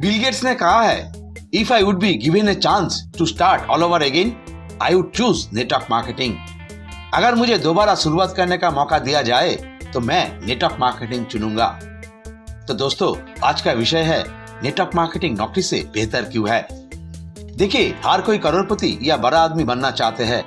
Bill Gates ने कहा है, if I would be given a chance to start all over again, I would choose network marketing. अगर मुझे दोबारा शुरुआत करने का मौका दिया जाए तो मैं नेटवर्क मार्केटिंग चुनूंगा। तो दोस्तों, आज का विषय है नेटवर्क मार्केटिंग नौकरी से बेहतर क्यों है। देखिए, हर कोई करोड़पति या बड़ा आदमी बनना चाहते हैं,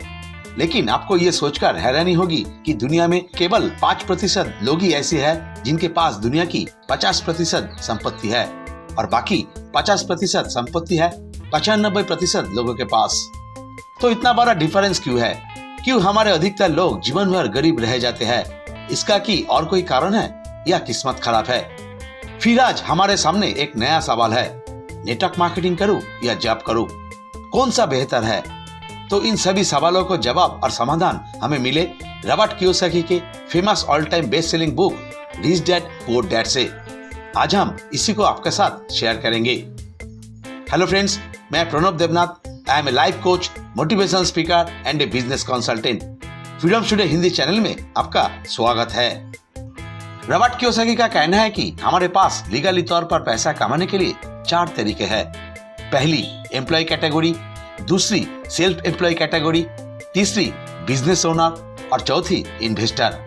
लेकिन आपको ये सोचकर हैरानी होगी कि दुनिया में केवल 5% लोग ही ऐसे हैं जिनके पास दुनिया की 50% संपत्ति है और बाकी 50% संपत्ति है 95% लोगों के पास। तो इतना बड़ा डिफरेंस क्यों है? क्यों हमारे अधिकतर लोग जीवन भर गरीब रह जाते हैं? इसका की और कोई कारण है या किस्मत खराब है? फिर आज हमारे सामने एक नया सवाल है, नेटवर्क मार्केटिंग करूं या जॉब करूं, कौन सा बेहतर है? तो इन सभी सवालों को जवाब और समाधान हमें मिले रॉबर्ट कियोसाकी के famous all time best selling book rich dad poor dad से। आज हम इसी को आपके साथ शेयर करेंगे। हेलो फ्रेंड्स, मैं Pranav Devnath, I am a life coach, motivational speaker and a business consultant. Freedom Studio Hindi channel में आपका स्वागत है। रॉबर्ट कियोसाकी का कहना है कि हमारे पास लीगली तौर पर पैसा कमाने के लिए 4 तरीके हैं। पहली, एम्प्लॉय कैटेगरी, दूसरी सेल्फ एम्प्लॉय कैटेगरी, तीसरी बिजनेस ओनर और चौथी इन्वेस्टर।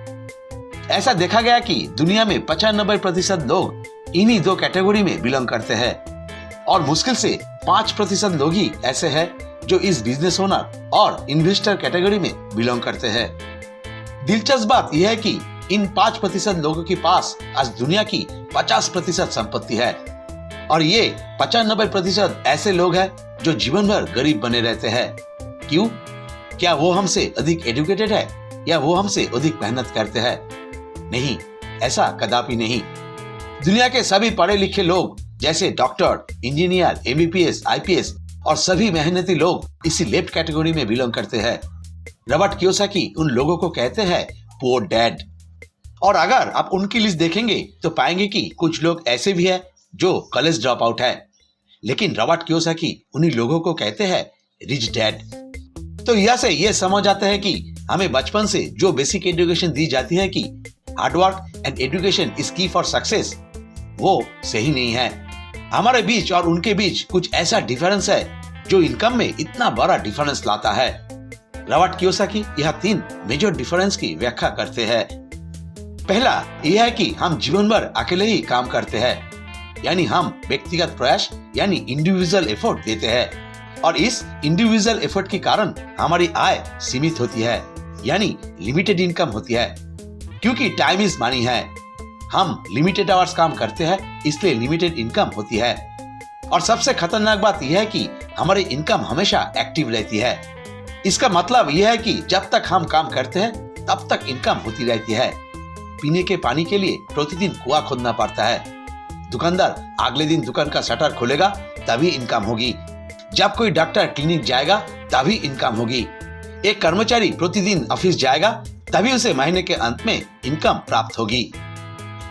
ऐसा देखा गया कि दुनिया में 95% लोग इन्हीं 2 कैटेगरी में बिलोंग करते हैं और मुश्किल से 5% लोग ही ऐसे हैं जो इस बिजनेस ओनर और इन्वेस्टर कैटेगरी में बिलोंग करते हैं। दिलचस्प बात यह है कि इन 5% लोगों के पास आज दुनिया की 50% संपत्ति है और ये 95% ऐसे लोग हैं जो जीवन भर गरीब बने रहते हैं। क्यों? क्या वो हमसे अधिक एजुकेटेड है या वो हमसे अधिक मेहनत करते हैं? नहीं, ऐसा कदापि नहीं। दुनिया के सभी पढ़े लिखे लोग जैसे डॉक्टर, इंजीनियर, एमबीबीएस, आईपीएस और सभी मेहनती लोग इसी लेफ्ट कैटेगरी में बिलोंग करते हैं। रॉबर्ट कियोसाकी उन लोगों को कहते हैं पुअर डैड। और अगर आप उनकी लिस्ट देखेंगे तो पाएंगे कि कुछ लोग ऐसे भी हैं जो कॉलेज ड्रॉप आउट है, लेकिन रॉबर्ट कियोसाकी उन्हीं लोगों को कहते हैं रिच डैड। तो यह से ये समझ आता है कि हमें बचपन से जो बेसिक एजुकेशन दी जाती है कि हार्डवर्क एंड एजुकेशन इज की फॉर सक्सेस, वो सही नहीं है। हमारे बीच और उनके बीच कुछ ऐसा डिफरेंस है जो इनकम में इतना बड़ा डिफरेंस लाता है। रॉबर्ट कियोसाकी यह 3 मेजर डिफरेंस की व्याख्या करते हैं। पहला यह है कि हम जीवन भर अकेले ही काम करते हैं, यानी हम व्यक्तिगत प्रयास यानी इंडिविजुअल एफर्ट देते हैं और इस इंडिविजुअल एफर्ट के कारण हमारी आय सीमित होती है, यानी लिमिटेड इनकम होती है। क्योंकि टाइम इज मनी है, हम लिमिटेड आवर्स काम करते हैं, इसलिए लिमिटेड इनकम होती है। और सबसे खतरनाक बात यह है कि हमारी इनकम हमेशा एक्टिव रहती है। इसका मतलब यह है कि जब तक हम काम करते हैं तब तक इनकम होती रहती है। पीने के पानी के लिए प्रतिदिन कुआं खोदना पड़ता है। दुकानदार अगले दिन दुकान का शटर खोलेगा तभी इनकम होगी। जब कोई डॉक्टर क्लिनिक जाएगा तभी इनकम होगी। एक कर्मचारी प्रतिदिन ऑफिस जाएगा तभी उसे महीने के अंत में इनकम प्राप्त होगी।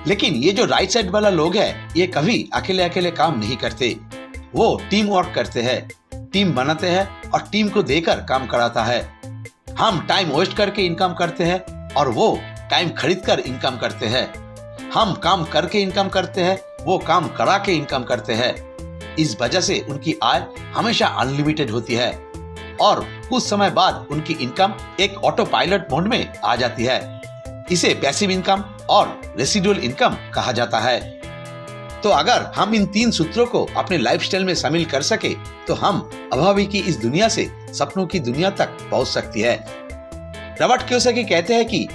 लेकिन ये जो राइट साइड वाला लोग हैं, ये कभी अकेले अकेले काम नहीं करते। वो टीम वर्क करते हैं, टीम बनाते हैं और टीम को देकर काम कराता है। हम टाइम वेस्ट करके इनकम करते हैं और वो टाइम खरीद कर इनकम करते हैं। हम काम करके इनकम करते हैं, वो काम करा के इनकम करते हैं। इस वजह से उनकी आय हमेशा अनलिमिटेड होती है और कुछ समय बाद उनकी इनकम एक ऑटो पायलट मोड में आ जाती है। इसे पैसिव इनकम और रेसिडुअल इनकम कहा जाता है। तो अगर हम इन 3 सूत्रों को अपने लाइफस्टाइल में शामिल कर सके तो हम अभावी की इस दुनिया से सपनों की दुनिया तक पहुंच सकती है। रॉबर्ट कियोसाकी कहते हैं कि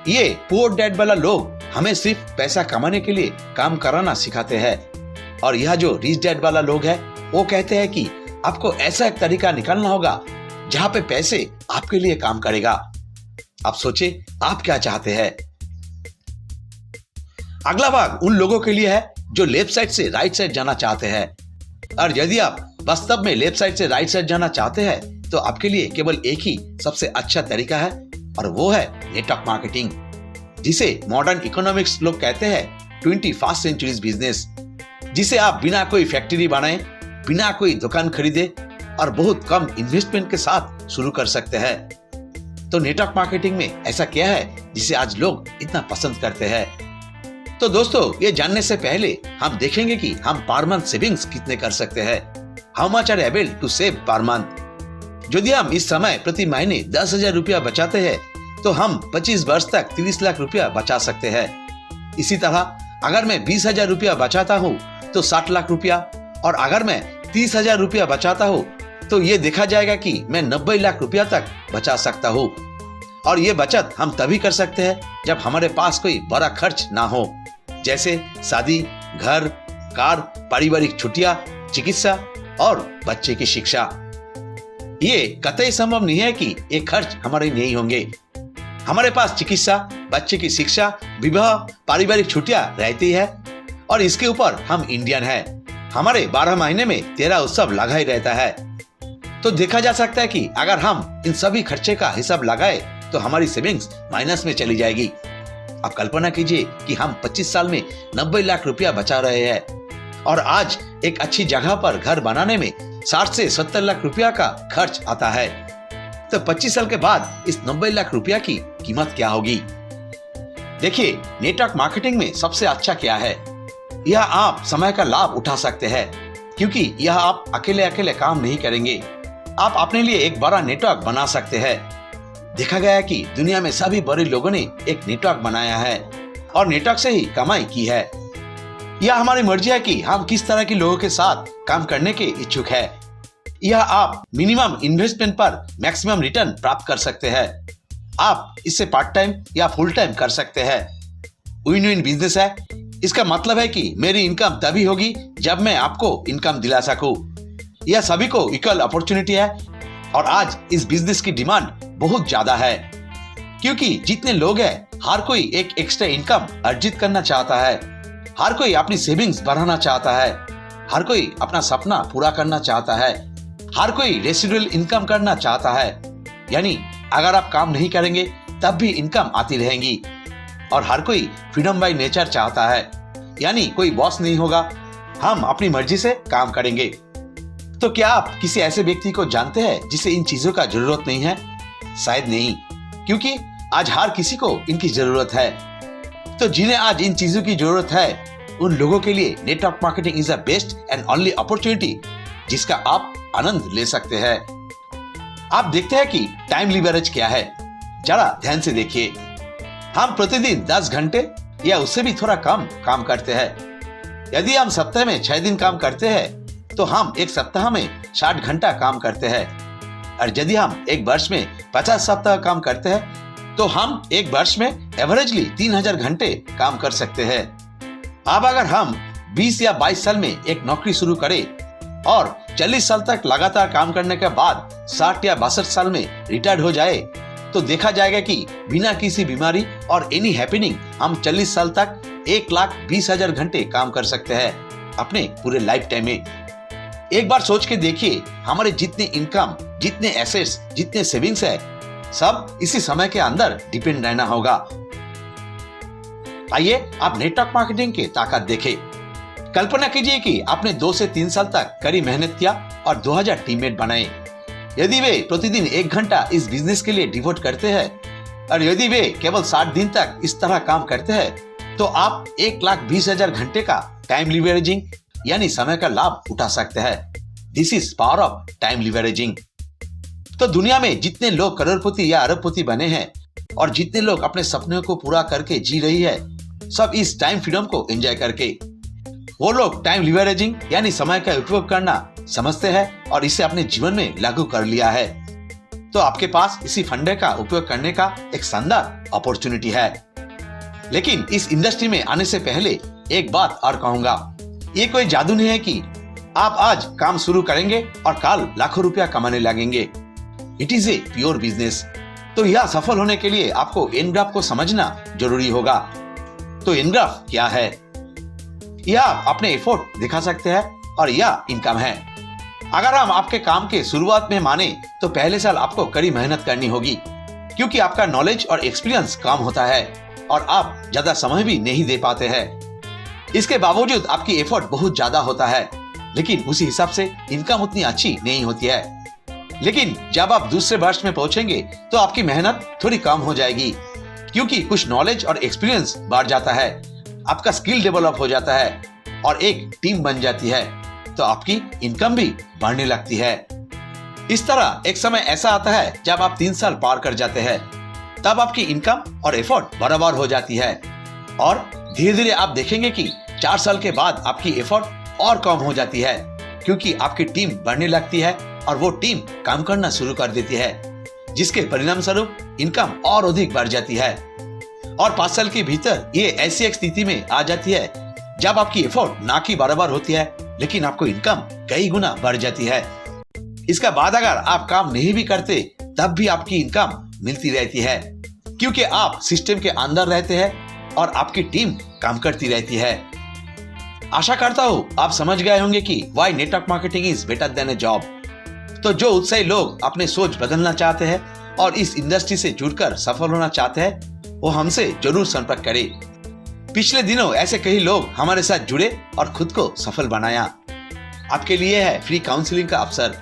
ये पुअर डैड वाला लोग हमें सिर्फ पैसा कमाने के लिए काम कराना सिखाते हैं और यह जो रिच डैड वाला लोग है वो कहते हैं कि आपको ऐसा एक तरीका निकालना होगा जहाँ पे पैसे आपके लिए काम करेगा। आप सोचे आप क्या चाहते हैं। अगला भाग उन लोगों के लिए है जो लेफ्ट साइड से राइट साइड जाना चाहते हैं। और यदि आप वास्तव में लेफ्ट साइड से राइट साइड जाना चाहते हैं तो आपके लिए केवल एक ही सबसे अच्छा तरीका है और वो है नेटवर्क मार्केटिंग, जिसे मॉडर्न इकोनॉमिक्स लोग कहते हैं 21st सेंचुरी बिजनेस, जिसे आप बिना कोई फैक्ट्री बनाए, बिना कोई दुकान खरीदे और बहुत कम इन्वेस्टमेंट के साथ शुरू कर सकते हैं। तो नेटवर्क मार्केटिंग में ऐसा क्या है जिसे आज लोग इतना पसंद करते हैं? तो दोस्तों, ये जानने से पहले हम देखेंगे कि हम पर मंथ सेविंग्स कितने कर सकते हैं। How much are able to save per month. यदि हम इस समय प्रति महीने 10,000 रुपया बचाते हैं तो हम 25 वर्ष तक 30 लाख रुपया बचा सकते हैं। इसी तरह अगर मैं 20,000 रुपया बचाता हूँ तो 60 लाख रुपया, और अगर मैं 30,000 रुपया बचाता हूँ तो ये देखा जाएगा कि मैं 90 लाख रुपया तक बचा सकता हूँ। और ये बचत हम तभी कर सकते हैं जब हमारे पास कोई बड़ा खर्च ना हो, जैसे शादी, घर, कार, पारिवारिक छुट्टियां, चिकित्सा और बच्चे की शिक्षा। ये कतई संभव नहीं है कि ये खर्च हमारे नहीं होंगे। हमारे पास चिकित्सा, बच्चे की शिक्षा, विवाह, पारिवारिक छुट्टियां रहती है, और इसके ऊपर हम इंडियन हैं। हमारे 12 महीने में 13 उत्सव लगा ही रहता है। तो देखा जा सकता है कि अगर हम इन सभी खर्चे का हिसाब लगाए तो हमारी सेविंग्स माइनस में चली जाएगी। अब कल्पना कीजिए कि हम 25 साल में 90 लाख रुपया बचा रहे हैं, और आज एक अच्छी जगह पर घर बनाने में 60 से 70 लाख रुपया का खर्च आता है। तो 25 साल के बाद इस 90 लाख रुपया की कीमत क्या होगी? देखिए, नेटवर्क मार्केटिंग में सबसे अच्छा क्या है, यह आप समय का लाभ उठा सकते हैं, क्योंकि यह आप अकेले अकेले काम नहीं करेंगे। आप अपने लिए एक बड़ा नेटवर्क बना सकते हैं। देखा गया है कि दुनिया में सभी बड़े लोगों ने एक नेटवर्क बनाया है और नेटवर्क से ही कमाई की है। यह हमारी मर्जी है कि हम किस तरह के लोगों के साथ काम करने के इच्छुक है। यह आप मिनिमम इन्वेस्टमेंट पर मैक्सिमम रिटर्न प्राप्त कर सकते हैं। आप इससे पार्ट टाइम या फुल टाइम कर सकते हैं। विन विन बिजनेस है। इसका मतलब है कि मेरी इनकम तभी होगी जब मैं आपको इनकम दिला सकूं। यह सभी को इक्वल अपॉर्चुनिटी है, और आज इस बिजनेस की डिमांड बहुत ज्यादा है, क्योंकि जितने लोग हैं हर कोई एक एक्स्ट्रा इनकम अर्जित करना चाहता है, हर कोई अपनी सेविंग्स बढ़ाना चाहता है, हर कोई अपना सपना पूरा करना चाहता है, हर कोई रेसिडुअल इनकम करना चाहता है। यानी अगर आप काम नहीं करेंगे तब भी इनकम आती रहेंगी, और हर कोई फ्रीडम बाय नेचर चाहता है, यानी कोई बॉस नहीं होगा, हम अपनी मर्जी से काम करेंगे। तो क्या आप किसी ऐसे व्यक्ति को जानते हैं जिसे इन चीजों का जरूरत नहीं है? शायद नहीं, क्योंकि आज हर किसी को इनकी जरूरत है। तो जिन्हें आज इन चीजों की जरूरत है, उन लोगों के लिए network marketing is the best and only opportunity जिसका आप आनंद ले सकते हैं। आप देखते हैं कि टाइम लीवरेज क्या है। जरा ध्यान से देखिए। हम प्रतिदिन 10 घंटे या उससे भी थोड़ा कम काम करते हैं। यदि हम सप्ताह में 6 दिन काम करते हैं तो हम एक सप्ताह में 60 घंटा काम करते हैं, और यदि हम एक वर्ष में 50 सप्ताह काम करते हैं तो हम एक वर्ष में एवरेजली 3000 घंटे काम कर सकते हैं। अब अगर हम 20 या 22 साल में एक नौकरी शुरू करें और 40 साल तक लगातार काम करने के बाद 60 या 62 साल में रिटायर्ड हो जाए, तो देखा जाएगा कि बिना किसी बीमारी और एनी हैपनिंग हम 40 साल तक 1,20,000 घंटे काम कर सकते हैं अपने पूरे लाइफ टाइम में। एक बार सोच के देखिए, हमारे जितने इनकम, जितने एसेट्स, जितने सेविंग्स है, सब इसी समय के अंदर डिपेंड रहना होगा। आइए आप नेटवर्क मार्केटिंग की ताकत देखें। कल्पना कीजिए कि आपने 2 से 3 साल तक कड़ी मेहनत किया और 2000 टीममेट बनाए। यदि वे प्रतिदिन 1 घंटा इस बिजनेस के लिए डिवोट करते हैं, और यदि वे केवल 60 दिन तक इस तरह काम करते हैं, तो आप 1,20,000 घंटे का टाइम लीवरेजिंग यानी समय का लाभ उठा सकते हैं। This is power of time leveraging. तो दुनिया में जितने लोग करोड़पति या अरबपति बने हैं और जितने लोग अपने सपनों को पूरा करके जी रही है, सब इस टाइम फ्रीडम को एंजॉय करके। वो लोग टाइम लीवरेजिंग यानी समय का उपयोग करना समझते हैं और इसे अपने जीवन में लागू कर लिया है। तो आपके पास इसी फंडे का उपयोग करने का एक शानदार अपॉर्चुनिटी है। लेकिन इस इंडस्ट्री में आने से पहले एक बात और कहूंगा, ये कोई जादू नहीं है कि आप आज काम शुरू करेंगे और कल लाखों रुपया कमाने लगेंगे। It is a pure business. तो यह सफल होने के लिए आपको एन ग्राफ को समझना जरूरी होगा। तो एन ग्राफ क्या है? यह आप अपने एफर्ट दिखा सकते हैं और यह इनकम है। अगर हम आपके काम के शुरुआत में माने तो पहले साल आपको कड़ी मेहनत करनी होगी, क्योंकि आपका नॉलेज और एक्सपीरियंस कम होता है और आप ज्यादा समय भी नहीं दे पाते हैं। इसके बावजूद आपकी एफर्ट बहुत ज्यादा होता है, लेकिन उसी हिसाब से इनकम उतनी अच्छी नहीं होती है। लेकिन जब आप दूसरे वर्ष में पहुंचेंगे तो आपकी मेहनत थोड़ी कम हो जाएगी, क्योंकि कुछ नॉलेज और एक्सपीरियंस बढ़ जाता है। आपका स्किल डेवलप हो जाता है और एक टीम बन जाती है, तो आपकी इनकम भी बढ़ने लगती है। इस तरह एक समय ऐसा आता है जब आप 3 साल पार कर जाते हैं, तब आपकी इनकम और एफर्ट बराबर हो जाती है और धीरे धीरे आप देखेंगे कि 4 साल के बाद आपकी एफर्ट और कम हो जाती है, क्योंकि आपकी टीम बढ़ने लगती है और वो टीम काम करना शुरू कर देती है, जिसके परिणाम स्वरूप इनकम और अधिक बढ़ जाती है। और 5 साल के भीतर ये ऐसी एक स्थिति में आ जाती है जब आपकी एफर्ट ना की बराबर होती है, लेकिन आपको इनकम कई गुना बढ़ जाती है। इसका बाद अगर आप काम नहीं भी करते तब भी आपकी इनकम मिलती रहती है, क्योंकि आप सिस्टम के अंदर रहते हैं और आपकी टीम काम करती रहती है। आशा करता हूँ आप समझ गए होंगे कि why network marketing is better than A job. तो जो उत्साही लोग अपने सोच बदलना चाहते हैं और इस इंडस्ट्री से जुड़कर सफल होना चाहते हैं, वो हमसे जरूर संपर्क करें। पिछले दिनों ऐसे कई लोग हमारे साथ जुड़े और खुद को सफल बनाया। आपके लिए है फ्री काउंसलिंग का अवसर,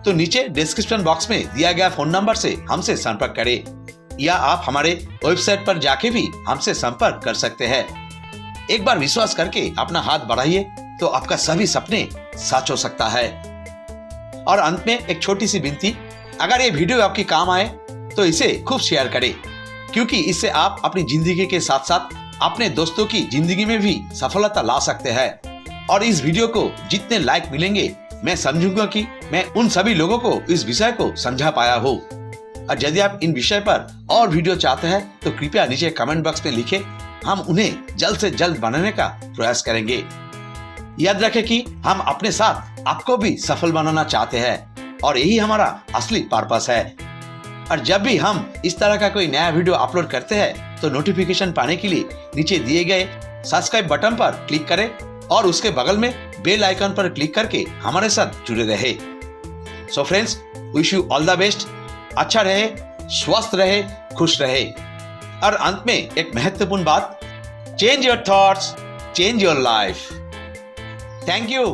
तो नीचे डिस्क्रिप्शन बॉक्स में दिया गया फोन नंबर से हमसे संपर्क करें या आप हमारे वेबसाइट पर जाके भी हमसे संपर्क कर सकते हैं। एक बार विश्वास करके अपना हाथ बढ़ाइए तो आपका सभी सपने सच हो सकता है। और अंत में एक छोटी सी विनती, अगर ये वीडियो आपके काम आए तो इसे खूब शेयर करें, क्योंकि इससे आप अपनी जिंदगी के साथ साथ अपने दोस्तों की जिंदगी में भी सफलता ला सकते हैं। और इस वीडियो को जितने लाइक मिलेंगे मैं समझूंगा कि मैं उन सभी लोगों को इस विषय को समझा पाया हूँ। और यदि आप इन विषय पर और वीडियो चाहते हैं तो कृपया नीचे कमेंट बॉक्स में लिखें, हम उन्हें जल्द से जल्द बनाने का प्रयास करेंगे। याद रखें कि हम अपने साथ आपको भी सफल बनाना चाहते हैं और यही हमारा असली पर्पस है। और जब भी हम इस तरह का कोई नया वीडियो अपलोड करते हैं तो नोटिफिकेशन पाने के लिए नीचे दिए गए सब्सक्राइब बटन पर क्लिक करें और उसके बगल में बेल आइकन पर क्लिक करके हमारे साथ जुड़े रहे। So friends, wish you all the best. अच्छा रहे, स्वस्थ रहे, खुश रहे। और अंत में एक महत्वपूर्ण बात, change your thoughts, change your life. Thank you.